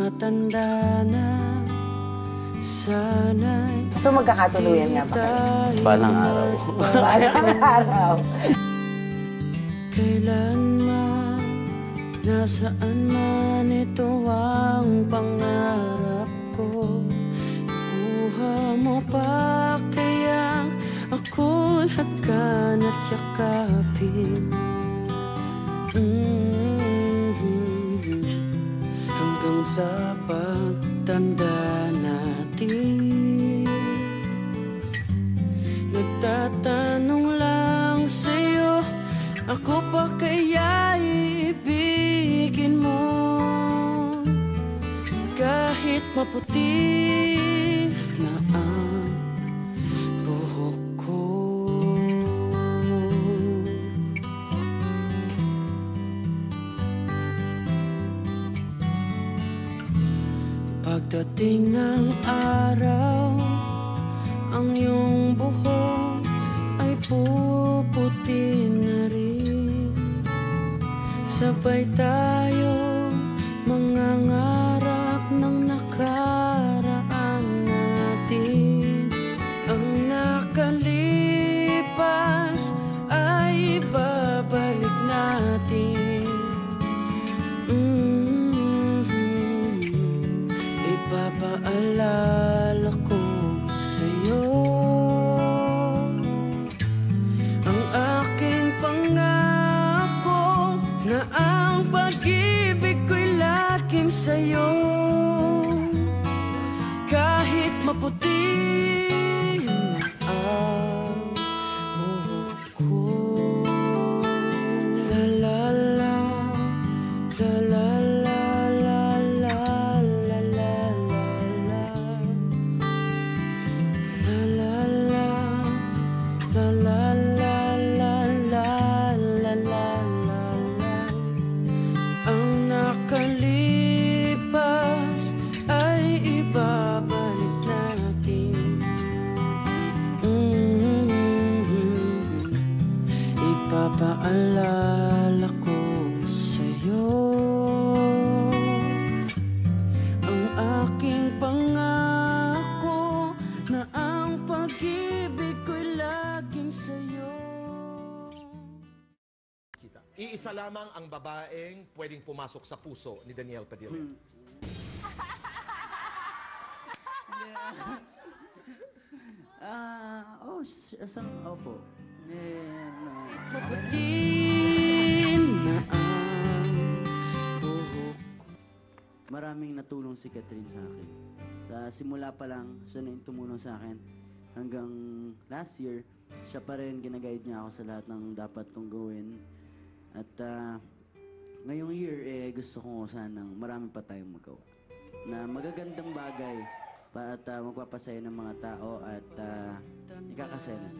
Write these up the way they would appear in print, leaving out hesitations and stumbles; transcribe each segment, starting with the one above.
tumatanda na, sana'y So magkakatuluyan nga ba kayo? Balang araw. Balang araw. Kailanman, nasaan man ito ang pangarap ko. Kuha mo pa kaya ako'y hagkan at yakapin. Hanggang sa pagtanda natin, nagtatanong lang sa'yo, ako pa kaya ibigin mo? Kahit maputi na ang buhok ko. Pagdating ng araw, ang iyong buhok ay puputi na rin. Sabay tayo mangangarap ng nakaraan natin. Ang nakalipas ay babalik natin. Ipapaalala ko sa'yo ang aking pangako na ang pag-ibig ko'y laging sa'yo. Kahit maputi na ang buhok ko. La la la, la la la, la la la la la, la la la, la la la, la la la la la. Ang nakalipas ay ibabalik natin. Ipapaalala ko sa'yo ang aking pangako na ang pag-ibig ko'y laging sa'yo. Iisa lamang ang babaeng pwedeng pumasok sa puso ni Daniel Padilla. Opo. Maputi na ang buhok. Maraming natulong si Catherine sa akin. Sa simula pa lang, siya na yung tumulong sa akin. Hanggang last year, siya pa rin ginaguide niya ako sa lahat ng dapat kong gawin. At ngayong year, gusto ko sanang marami pa tayong magawa. Na magagandang bagay at magpapasaya ng mga tao at ikakasaya natin.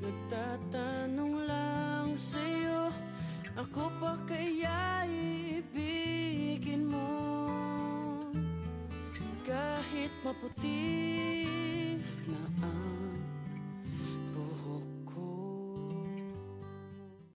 Nagtatanong lang sa'yo, ako pa kaya ibigin mo? Kahit maputi